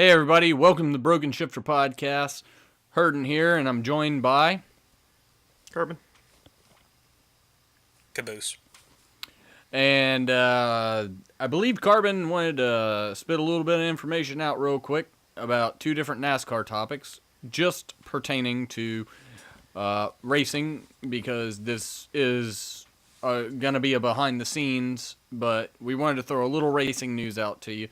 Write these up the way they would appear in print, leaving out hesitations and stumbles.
Hey everybody, welcome to the Broken Shifter Podcast. Hurdon here, and I'm joined by... Carbon. Caboose. And I believe Carbon wanted to spit a little bit of information out real quick about two different NASCAR topics, just pertaining to racing, because this is going to be a behind the scenes, but we wanted to throw a little racing news out to you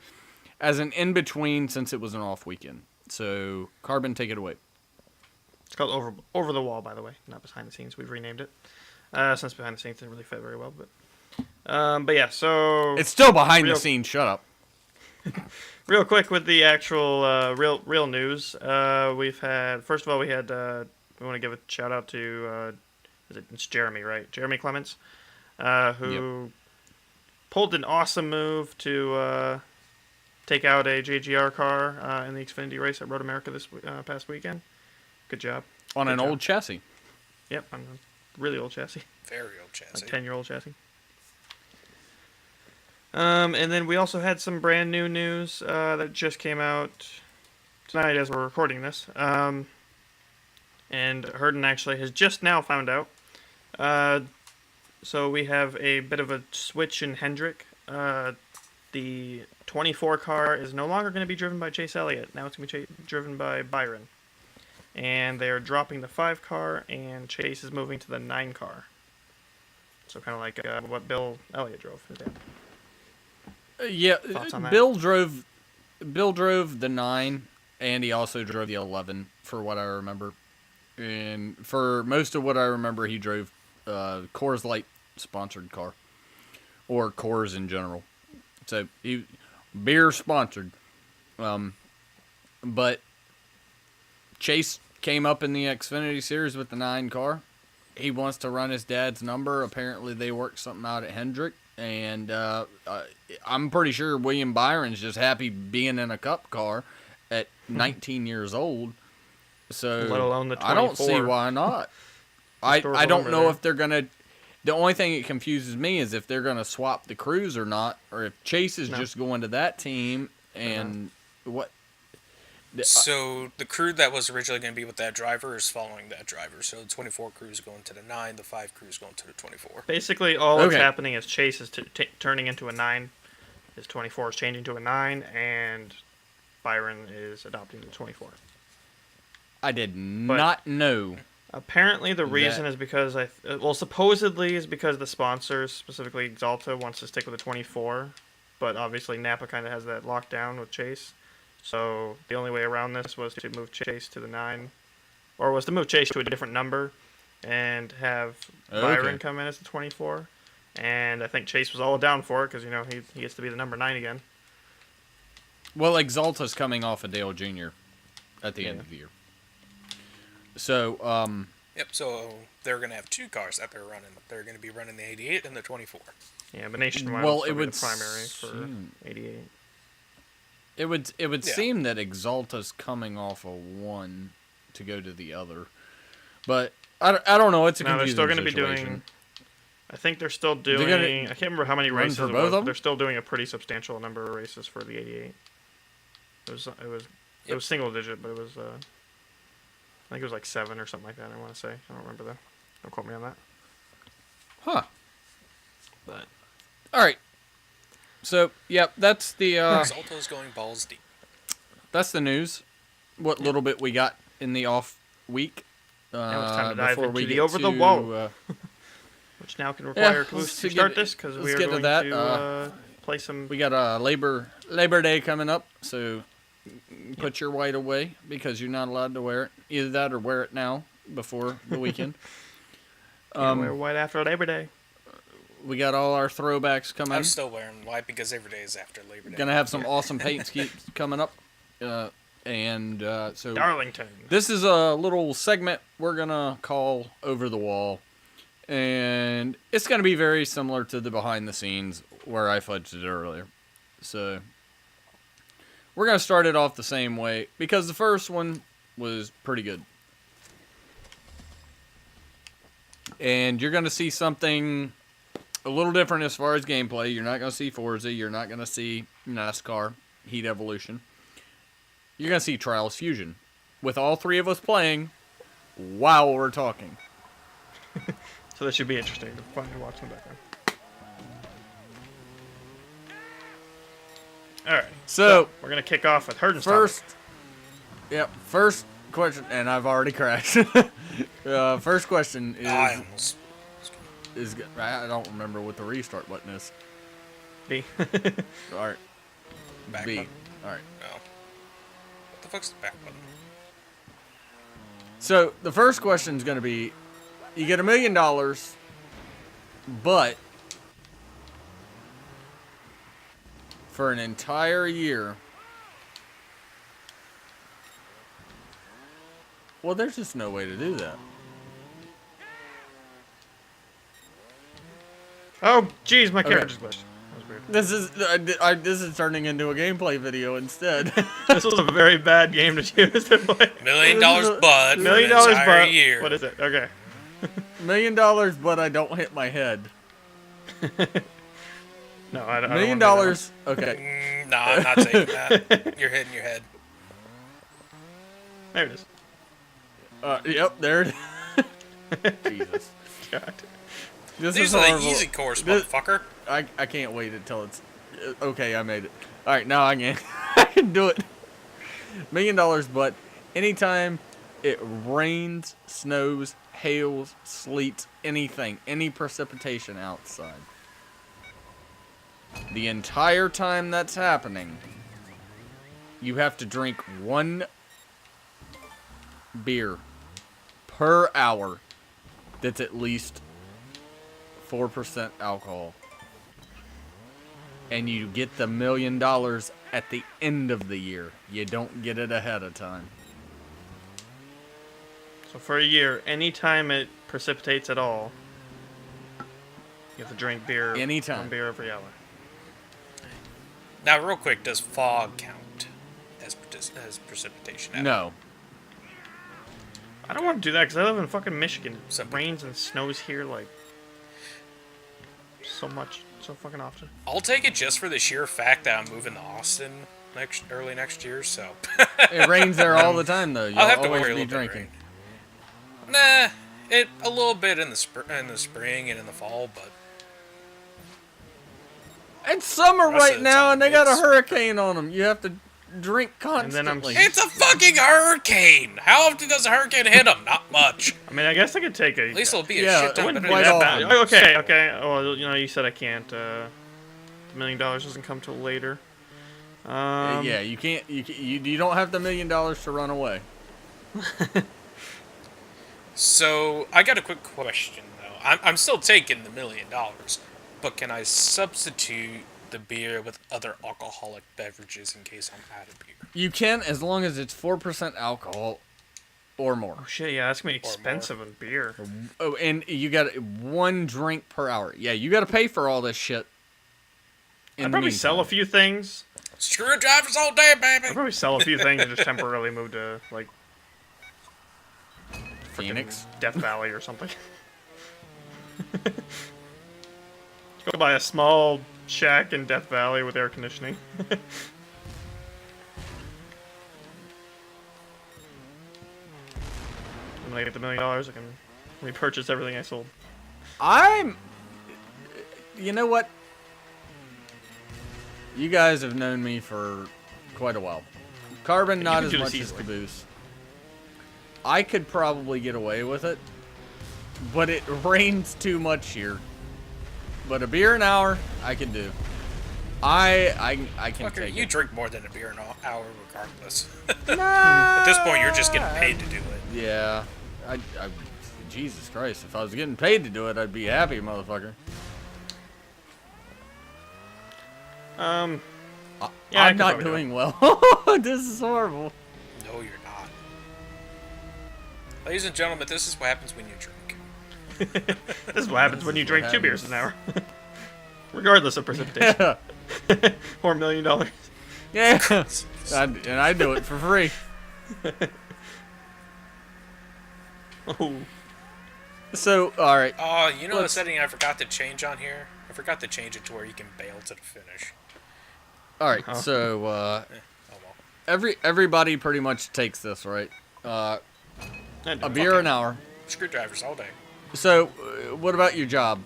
as an in-between since it was an off weekend. So, Carbon, take it away. It's called Over the Wall, by the way, not Behind the Scenes. We've renamed it. Since Behind the Scenes didn't really fit very well, but yeah, so... It's still behind the scenes, shut up. Real quick with the actual real news, we've had... First of all, we want to give a shout-out to... it's Jeremy, right? Jeremy Clements, who pulled an awesome move to... take out a JGR car in the Xfinity race at Road America this past weekend. Good job. On an old chassis. Yep, on a really old chassis. Very old chassis. Like 10-year-old chassis. And then we also had some brand new news that just came out tonight as we're recording this. And Hurdon actually has just now found out. So we have a bit of a switch in Hendrick. The 24 car is no longer going to be driven by Chase Elliott. Now it's going to be driven by Byron. And they are dropping the 5 car, and Chase is moving to the 9 car. So kind of like what Bill Elliott drove. Yeah, Thoughts on that? Bill drove the 9, and he also drove the 11, for what I remember. And for most of what I remember, he drove Coors Light sponsored car, or Coors in general. So he beer sponsored, but Chase came up in the Xfinity Series with the 9 car. He wants to run his dad's number. Apparently, they worked something out at Hendrick, and I'm pretty sure William Byron's just happy being in a Cup car at 19 years old. So let alone the 24. I don't see why not. I don't know if they're gonna. The only thing that confuses me is if they're going to swap the crews or not, or if Chase is just going to that team, and what... So the crew that was originally going to be with that driver is following that driver. So the 24 crew is going to the 9, the 5 crew is going to the 24. Basically, all that's happening is Chase is turning into a 9, his 24 is changing to a 9, and Byron is adopting the 24. I did not know... Apparently, the reason is because supposedly is because the sponsors, specifically Exalta, wants to stick with the 24, but obviously Napa kind of has that locked down with Chase. So the only way around this was to move Chase to the 9, or was to move Chase to a different number and have Byron come in as the 24. And I think Chase was all down for it because he gets to be the number 9 again. Well, Exalta's coming off of Dale Jr. at the end of the year. So, Yep, so they're going to have 2 cars that they're running. They're going to be running the 88 and the 24. Yeah, but nationwide it would be the primary for 88. It would seem that Exalta's coming off of one to go to the other. But I don't know, it's a confusing they're still going to be situation. doing... I think they're still doing... I can't remember how many races it was, but they're still doing a pretty substantial number of races for the 88. It was single digit, but it was... I think it was like 7 or something like that, I want to say. I don't remember, though. Don't quote me on that. Huh. But all right. So, that's the... Exalta's going balls deep. That's the news. What little bit we got in the off week. Now it's time to dive into the Over the Wall. Which now can require Caboose to start this, because we are going to play some... We got Labor Day coming up, so... Put your white away because you're not allowed to wear it. Either that or wear it now before the weekend. Wear white after Labor Day. We got all our throwbacks coming. I'm still wearing white because every day is after Labor Day. Gonna have some awesome paint schemes coming up. So Darlington. This is a little segment we're gonna call Over the Wall. And it's gonna be very similar to the behind the scenes where I fudged it earlier. So we're going to start it off the same way, because the first one was pretty good. And you're going to see something a little different as far as gameplay. You're not going to see Forza. You're not going to see NASCAR, Heat Evolution. you're going to see Trials Fusion with all three of us playing while we're talking. So that should be interesting to find and watch in the background. Alright, So we're going to kick off with Hurdon's first question, and I've already crashed. First question is, I almost. I don't remember what the restart button is. B. All right, Back B. button. All right. No. What the fuck's the back button? So the first question is going to be, you get $1 million, but for an entire year. Well, there's just no way to do that. Oh, jeez, my Okay. camera just glitched. That was weird. This is turning into a gameplay video instead. This was a very bad game to choose to play. $1 million but $1 million, for an entire but year. what is it? Okay. $1 million, but I don't hit my head. No, I don't. $1 million. I don't Okay. Nah, I'm not taking that. You're hitting your head. There it is. Yep, there it is. Jesus. God. This These is are the horrible. easy course, This- motherfucker. I can't wait until it's okay. I made it. All right, now I can I can do it. $1 million, but anytime it rains, snows, hails, sleets, anything, any precipitation outside, the entire time that's happening, you have to drink 1 beer per hour that's at least 4% alcohol. And you get the $1 million at the end of the year. You don't get it ahead of time. So for a year, anytime it precipitates at all, you have to drink beer. Anytime. 1 beer every hour. Now, real quick, does fog count as precipitation? No. I don't want to do that because I live in fucking Michigan. It Simple. rains and snows here like so much, so fucking often. I'll take it just for the sheer fact that I'm moving to Austin early next year, so. It rains there all the time, though. You'll I'll have to always worry a be little bit. drinking. Nah, a little bit in the spring and in the fall, but It's summer Rest of right the now, time, and they got a it's- hurricane on them. You have to drink And then I'm- constantly. it's a fucking hurricane. How often does a hurricane hit them? Not much. I mean, I guess I could take a. At least it'll be a Yeah, shit it ton wouldn't better quite than all- that. often. Okay, okay. Well, you know, you said I can't. The $1 million doesn't come till later. Yeah, you can't. You don't have the $1 million to run away. So I got a quick question though. I'm still taking the $1 million, but can I substitute the beer with other alcoholic beverages in case I'm out of beer? You can, as long as it's 4% alcohol or more. Oh shit! Yeah, that's gonna be expensive in beer. Oh, and you got 1 drink per hour. Yeah, you got to pay for all this shit. in I'd the probably sell a meantime. few things. Screwdrivers all day, baby. I'd probably sell a few things and just temporarily move to like Phoenix. Death Valley or something. Go buy a small shack in Death Valley with air conditioning. And when I get the $1 million, I can repurchase everything I sold. You know what? You guys have known me for quite a while. Carbon, You not can as do this much as easily. Caboose. I could probably get away with it, but it rains too much here. But a beer an hour, I can do. I can Fucker, take you it. drink more than a beer an hour regardless. Nah. At this point, you're just getting paid to do it. Yeah. Jesus Christ, if I was getting paid to do it, I'd be happy, motherfucker. Yeah, I I'm could not probably do it. doing well. This is horrible. No, you're not. Ladies and gentlemen, this is what happens when you drink. This is what happens when you what drink 2 beers an happens. hour. Regardless of precipitation. Yeah. Or $1 million. Yeah. And I do it for free. Oh. So, all right. Oh, you know the Let's- setting I forgot to change on here? I forgot to change it to where you can bail to the finish. All right. Oh. So, Oh well. everybody pretty much takes this, right? A beer an hour. Screwdrivers all day. So, what about your job?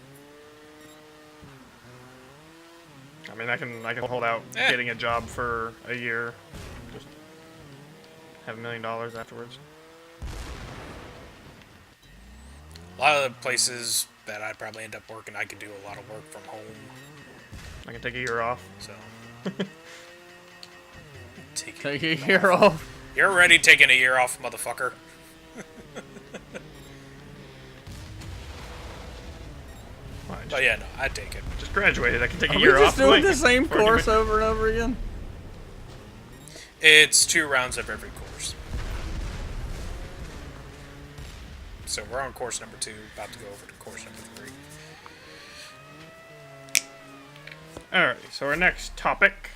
I mean, I can hold out getting a job for a year, just have $1 million afterwards. A lot of the places that I'd probably end up working, I could do a lot of work from home. I can take a year off. So Take a year off. You're already taking a year off, motherfucker. But yeah, no, I'd take it. Just graduated. I can take a Are year we just off. doing the same course over and over again? It's 2 rounds of every course. So we're on course number 2, about to go over to course number 3. Alright, so our next topic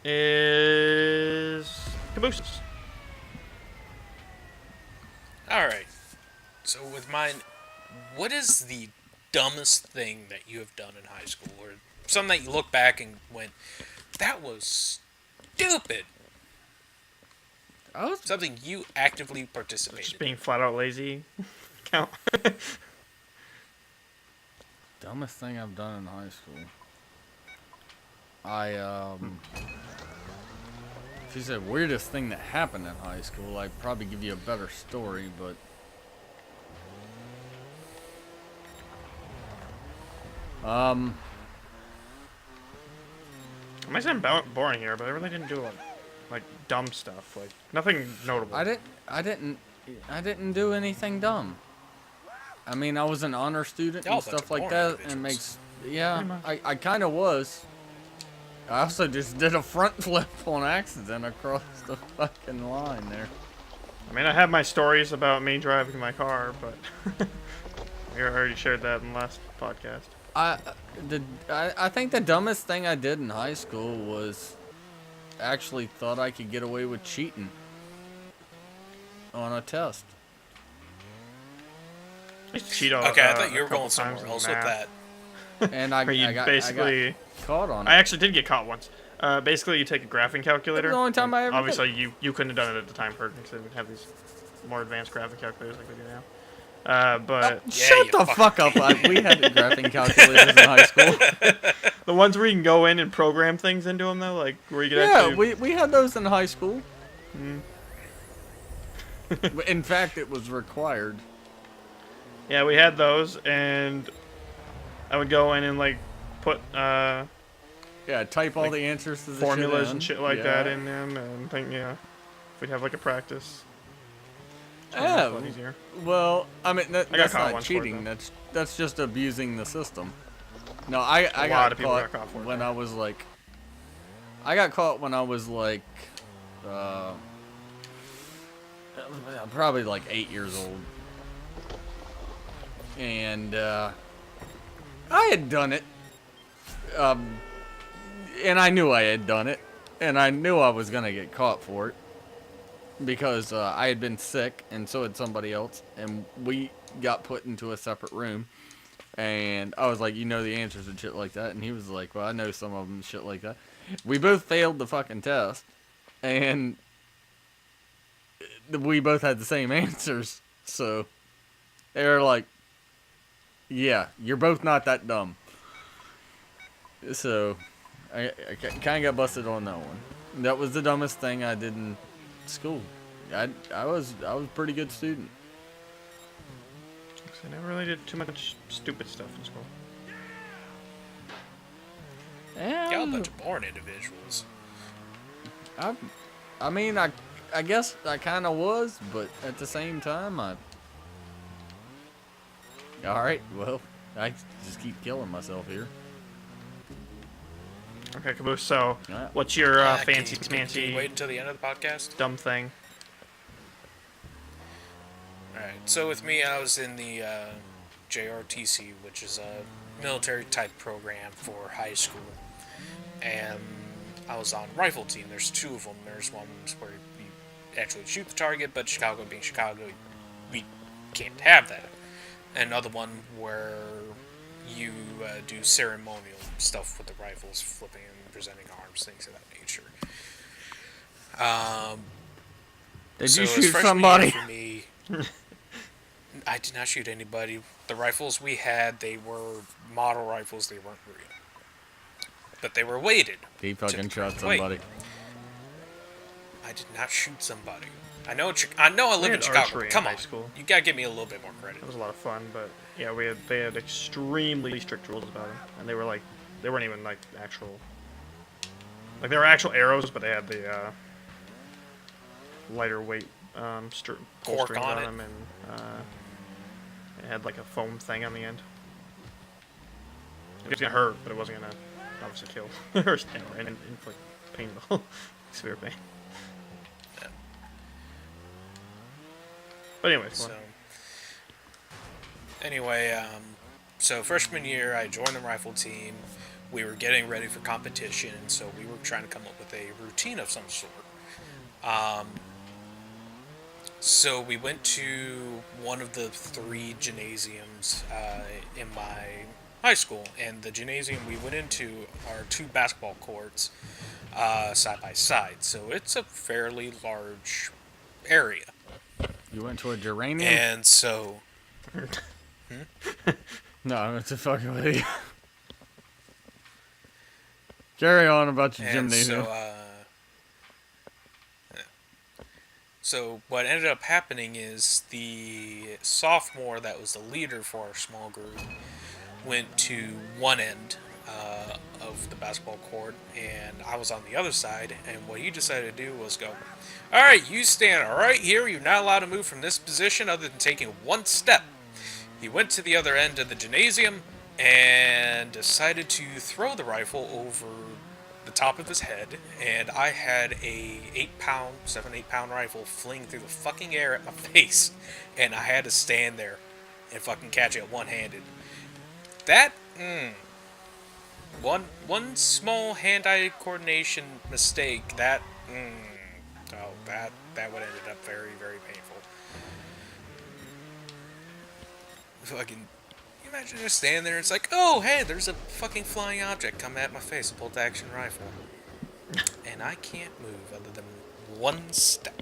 is Cabooses. Alright. So with mine, what is the dumbest thing that you have done in high school? Or something that you look back and went, that was stupid? Something you actively participated Just being flat out lazy. Count. Dumbest thing I've done in high school. If you said weirdest thing that happened in high school, I'd probably give you a better story, but I might sound boring here, but I really didn't do like dumb stuff. Like nothing notable. I didn't do anything dumb. I mean, I was an honor student and stuff like that, and I kind of was. I also just did a front flip on accident across the fucking line there. I mean, I have my stories about me driving my car, but we already shared that in the last podcast. I think the dumbest thing I did in high school was actually thought I could get away with cheating on a test. I used to cheat on, okay, I thought you were going somewhere else with that. And I got caught on it. I actually did get caught once. Basically, you take a graphing calculator. That's the only time I ever Obviously, you couldn't have done it at the time, Hurdon, because they didn't have these more advanced graphing calculators like we do now. Shut the fuck up. We had graphing calculators in high school. The ones where you can go in and program things into them, though, like where you could actually... we had those in high school. In fact, it was required. Yeah, we had those, and I would go in and like put type all the answers to the formulas and shit like that in them, and think we'd have like a practice. Oh, easier. Well, I mean that's not cheating. That's just abusing the system. No, I got caught when I was like. I got caught when I was like, probably like 8 years old, and I had done it, and I knew I had done it, and I knew I was gonna get caught for it. Because I had been sick, and so had somebody else, and we got put into a separate room, and I was like, you know the answers and shit like that, and he was like, well, I know some of them and shit like that. We both failed the fucking test, and we both had the same answers, so they were like, yeah, you're both not that dumb. So I kind of got busted on that one. That was the dumbest thing I did in school. I was a pretty good student. I never really did too much stupid stuff in school. Y'all a bunch of boring individuals. I mean, I guess I kind of was, but at the same time, alright, well, I just keep killing myself here. Okay, Caboose, so what's your fancy Can you wait until the end of the podcast? dumb thing? Alright, so with me, I was in the JROTC, which is a military-type program for high school. And I was on rifle team. There's 2 of them. There's one where you actually shoot the target, but Chicago being Chicago, we can't have that. And another one where you do ceremonial stuff with the rifles, flipping and presenting arms, things of that nature. Did So you as shoot freshman somebody? year for me, I did not shoot anybody. The rifles we had, they were model rifles. They weren't real, but they were weighted. He to the fucking shot correct weight. somebody. I did not shoot somebody. I know. I know. I We live in had Chicago. archery in Come high on, school. you gotta give me a little bit more credit. It was a lot of fun, but yeah, they had extremely strict rules about them, and they weren't even like actual. Like they were actual arrows, but they had the lighter weight pull Cork strings on on it. them, and it had like a foam thing on the end. It was gonna hurt, but it wasn't gonna obviously kill or inflict painful, severe pain. Yeah. But anyway, So, anyway, so freshman year, I joined the rifle team. We were getting ready for competition, so we were trying to come up with a routine of some sort. So we went to one of the 3 gymnasiums in my high school, and the gymnasium we went into are 2 basketball courts side by side. So it's a fairly large area. You went to a geranium? And so, No, it's a fucking with you. Carry on about your and gymnasium. so what ended up happening is the sophomore that was the leader for our small group went to one end of the basketball court, and I was on the other side. And what he decided to do was go, "All right, you stand right here. You're not allowed to move from this position other than taking one step." He went to the other end of the gymnasium and decided to throw the rifle over the top of his head, and I had a 7-8 pound rifle fling through the fucking air at my face, and I had to stand there and fucking catch it one-handed. That, one small hand-eye coordination mistake, that would have ended up very, very painful. Fucking, you imagine just standing there, it's like, oh, hey, there's a fucking flying object coming at my face, a bolt-action rifle. And I can't move other than one step.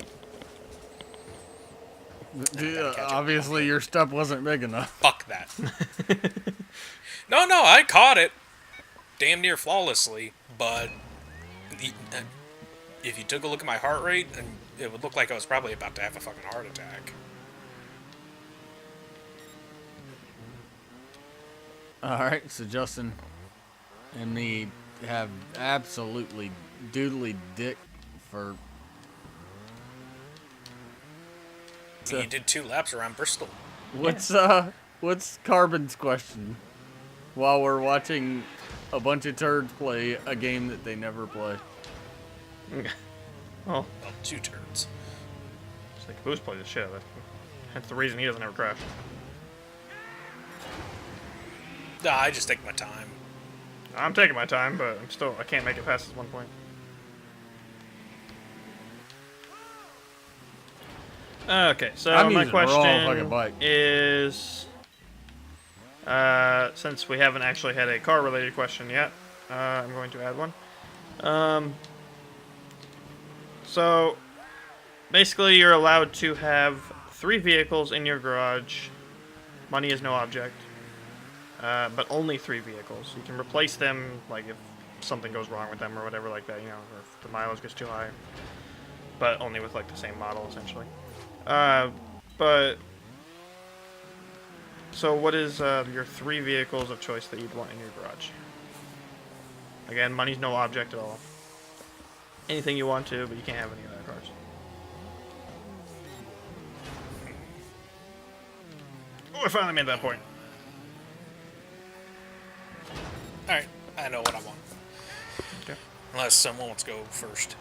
Obviously, your step wasn't big enough. Fuck that. No, I caught it damn near flawlessly, but if you took a look at my heart rate, it would look like I was probably about to have a fucking heart attack. Alright, so Justin and me have absolutely doodly dick for... You did 2 laps around Bristol. What's Carbon's question? While we're watching a bunch of turds play a game that they never play. well, 2 turns. it's like Caboose plays the shit out of it. That's the reason he doesn't have a crash. Nah, I just take my time. I'm taking my time, but I can't make it past this one point. Okay, so I'm my using the wrong fucking question bike. is, since we haven't actually had a car-related question yet, I'm going to add one. So, basically, you're allowed to have 3 vehicles in your garage. Money is no object. But only 3 vehicles. You can replace them, like, if something goes wrong with them or whatever like that, or if the mileage gets too high. But only with, like, the same model, essentially. So what is your 3 vehicles of choice that you'd want in your garage? Again, money's no object at all. Anything you want to, but you can't have any other cars. Oh, I finally made that point. Alright, I know what I want. Okay. Unless someone wants to go first.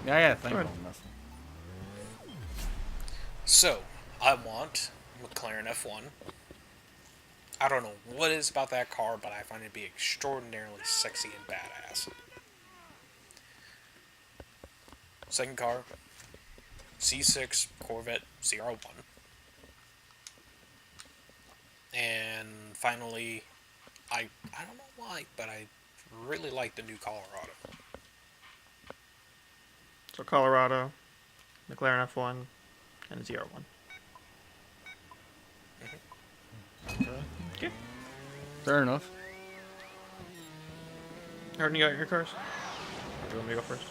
Yeah, I gotta think Go on ahead. this. So, I want McLaren F1. I don't know what it is about that car, but I find it to be extraordinarily sexy and badass. Second car, C6 Corvette ZR1. And finally, I don't know why, but I really like the new Colorado. So Colorado, McLaren F1, and a ZR1. Okay. Fair enough. Hurdon, you got your cars? Or do you want me to go first?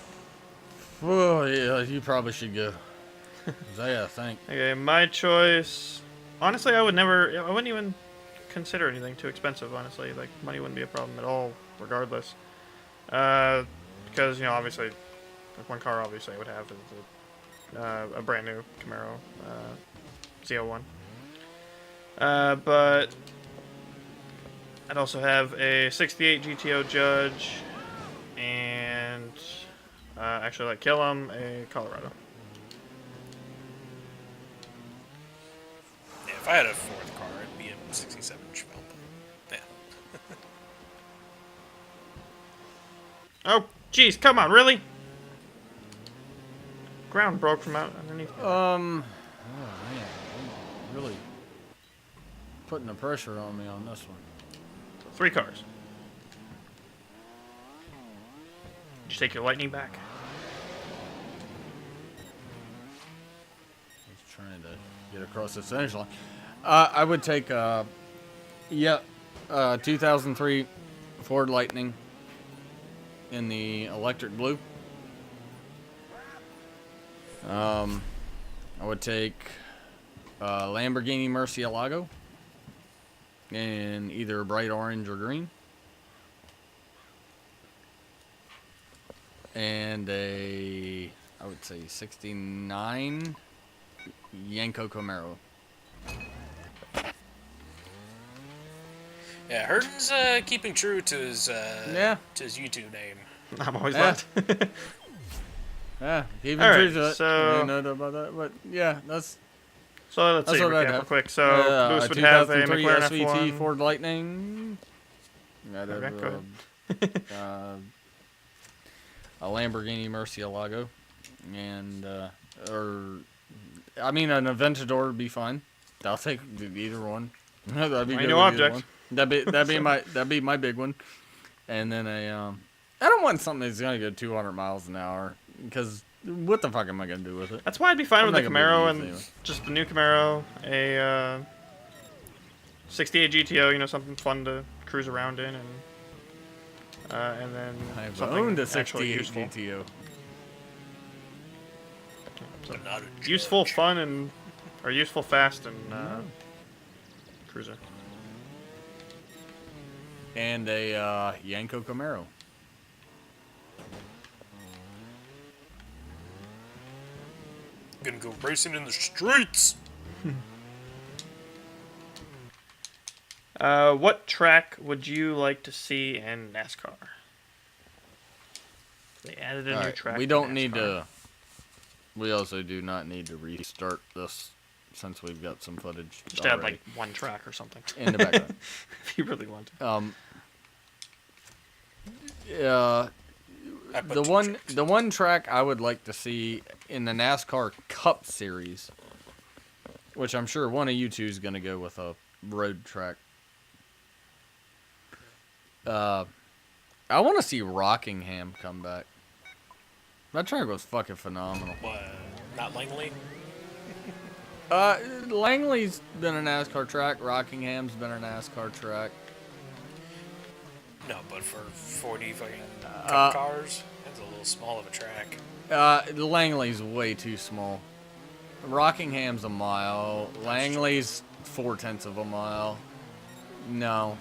Well, yeah, you probably should go. Yeah, think. Okay, my choice. Honestly, I wouldn't even consider anything too expensive. Honestly, like money wouldn't be a problem at all, regardless. Because obviously, like one car obviously I would have is a brand new Camaro Z01. But I'd also have a '68 GTO Judge, and actually, like Killam, a Colorado. Yeah, if I had a fourth car, it'd be a 67 Chevelle. Yeah. Oh, jeez, come on, really? Ground broke from out underneath. Oh man, you're really putting the pressure on me on this one. 3 cars. Did you take your lightning back? Just trying to get across the finish line. I would take 2003 Ford Lightning in the electric blue. I would take Lamborghini Murcielago in either bright orange or green. And I would say 69 Yanko Camaro. Yeah, Hurdon's keeping true to his YouTube name. I'm always Yeah. left. Yeah, keep All right, true to it. so- I don't know about that, but yeah, that's So let's see, what I'd recap real have. quick. So Caboose would have a 2003 McLaren SVT F1. Ford Lightning. I'd Okay, have, go a Lamborghini Murcielago, and an Aventador would be fine. I'll take either one. That'd be I good know with either objects. one. That'd be my big one. And then I don't want something that's gonna go 200 miles an hour, because what the fuck am I gonna do with it? That's why I'd be fine I'm with the not gonna Camaro be and able to use it just the new Camaro, a 68 GTO, something fun to cruise around in, and then I've something owned a actually 68 useful. GTO. So, But not a useful, judge. fun, or useful, fast, and cruiser. And a Yanko Camaro. Gonna go racing in the streets. What track would you like to see in NASCAR? They added a new Alright, track. we to don't need NASCAR. to. We also do not need to restart this, since we've got some footage. Just add already like one track or something. in the background. If you really want to. I put The two one tracks. the one track I would like to see in the NASCAR Cup Series, which I'm sure one of you two is going to go with a road track. I want to see Rockingham come back. That track was fucking phenomenal. What? Not Langley? Langley's been a NASCAR track. Rockingham's been a NASCAR track. No, but for 40 fucking cup cars, that's a little small of a track. Langley's way too small. Rockingham's a mile. Langley's 4/10 of a mile. No,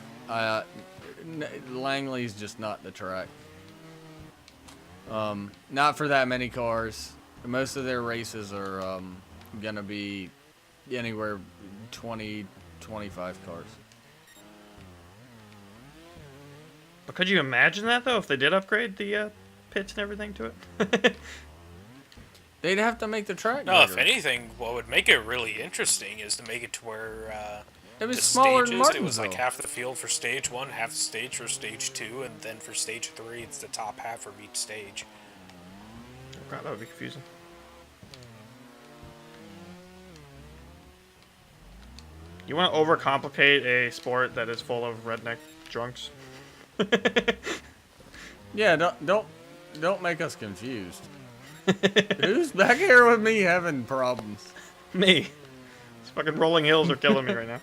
Langley's just not the track. Not for that many cars. Most of their races are gonna be anywhere 20, 25 cars. But could you imagine that though if they did upgrade the pits and everything to it? They'd have to make the track No, if bigger. anything, what would make it really interesting is to make it to where It was the smaller than stages, it was like Martinsville. half the field for stage 1, half the stage for stage 2, and then for stage 3, it's the top half of each stage. Oh, God, that would be confusing. You want to overcomplicate a sport that is full of redneck drunks? Yeah, don't make us confused. Who's back here with me having problems? Me. These fucking rolling hills are killing me right now.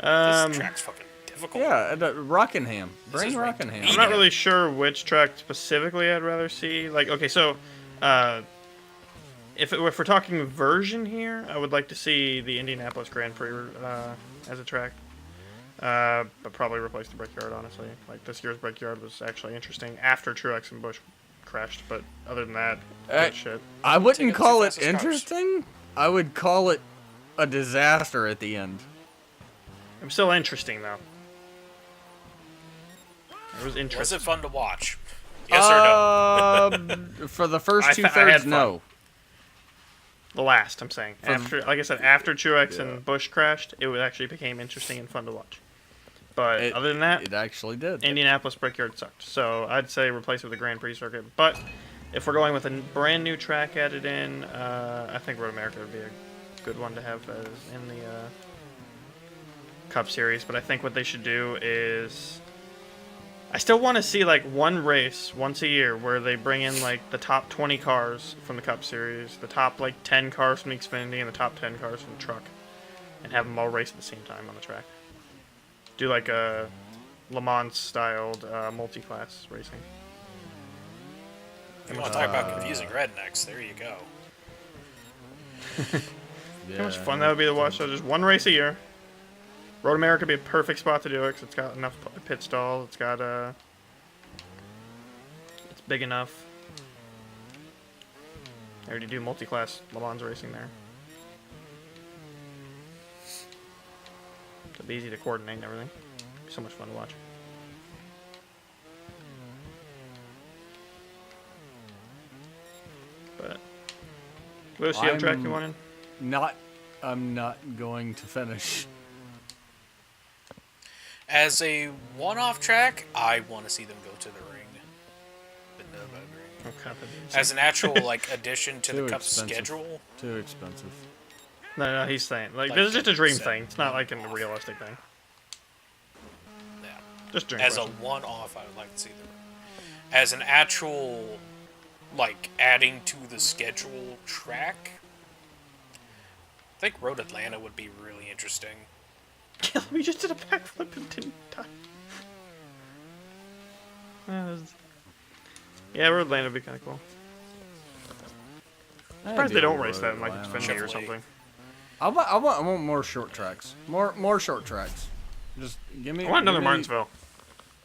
This track's fucking difficult. Yeah, Rockingham. Bring is Rockingham. I'm not really sure which track specifically I'd rather see. Like, okay, so if we're talking version here, I would like to see the Indianapolis Grand Prix as a track. But probably replace the Brickyard, honestly. Like, this year's Brickyard was actually interesting after Truex and Busch crashed, but other than that, good shit. I wouldn't Take call the it two fastest interesting. I would call it a disaster at the end. I'm still interesting, though. It was interesting. Was it fun to watch? Yes or no? For the first I two had thirds, fun. no. The last, I'm saying. After, like I said, after Truex and Busch crashed, it actually became interesting and fun to watch. But other than that, It actually did. Indianapolis Brickyard sucked. So I'd say replace it with the Grand Prix circuit. But if we're going with a brand new track added in, I think Road America would be a good one to have as in the Cup Series. But I think what they should do is, I still want to see like one race once a year where they bring in like the top 20 cars from the Cup Series, the top like 10 cars from the Xfinity, and the top 10 cars from the truck, and have them all race at the same time on the track. Do like a Le Mans styled multi-class racing. You want to talk about confusing rednecks? There you go. Yeah. How much fun that would be to watch. So just one race a year. Road America would be a perfect spot to do it because it's got enough pit stall. It's got it's big enough. I already do multi-class Le Mans racing there. It'll be easy to coordinate and everything. It'd be so much fun to watch. But Lewis, you have a track you want in? I'm not going to finish. As a one-off track, I want to see them go to the ring. The Nürburgring. Okay. As an actual like addition to Too the Cup expensive. schedule. Too expensive. No, he's saying like Like this is just a dream 10%. thing. It's not like a realistic thing. Yeah. Just dream. As a question. one-off, I would like to see them. As an actual, like, adding to the schedule track, I think Road Atlanta would be really interesting. We just did a backflip and didn't die. Yeah, Road Atlanta would be kind of cool. Surprised they don't race that in like Xfinity or Chevrolet. something. I want more short tracks. More short tracks. Just give me. I want another give me- Martinsville.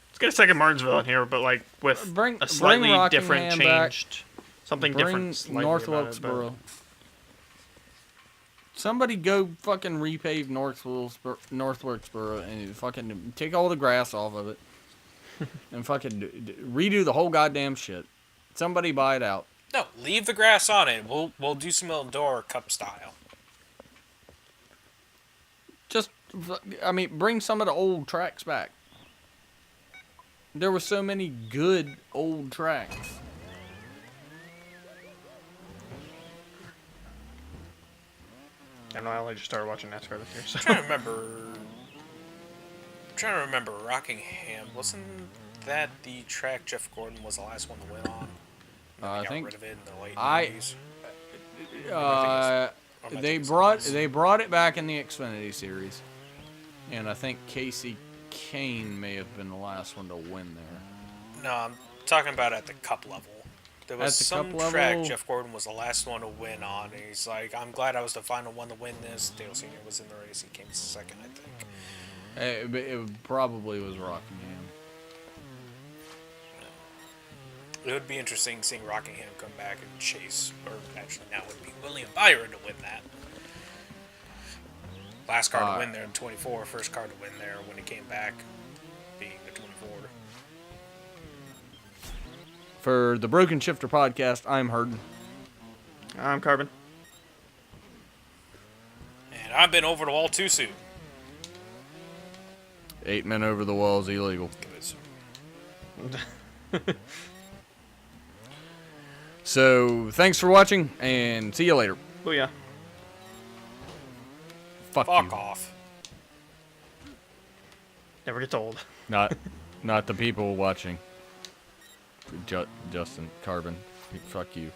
Let's get a second Martinsville in here, but like with Bring a slightly different, Rockingham back. changed, something Bring different. slightly North about it, Wilkesboro. Somebody go fucking repave North Wilkesboro and fucking take all the grass off of it. And fucking redo the whole goddamn shit. Somebody buy it out. No, leave the grass on it. We'll do some outdoor Cup style. Just, bring some of the old tracks back. There were so many good old tracks. I don't know. I only just started watching NASCAR this year, so. I'm trying to remember Rockingham. Wasn't that the track Jeff Gordon was the last one to win on? And then I they got think rid of it in the late I- 90s. They brought it back in the Xfinity series, and I think Casey Kane may have been the last one to win there. No, I'm talking about at the Cup level. There was At the some Cup track level? Jeff Gordon was the last one to win on, and he's like, I'm glad I was the final one to win this. Dale Sr. was in the race. He came second, I think. It probably was Rockingham. It would be interesting seeing Rockingham come back and chase, or actually now would be William Byron to win that. Last car to win there in 24, first car to win there when he came back, being the 24. For the Broken Shifter podcast, I'm Hurdon. I'm Carbon. And I've been over the wall too soon. 8 men over the wall is illegal. So, thanks for watching, and see you later. Booyah. Fuck Fuck you. off. Never gets old. Not the people watching. Justin Carbon. Fuck you.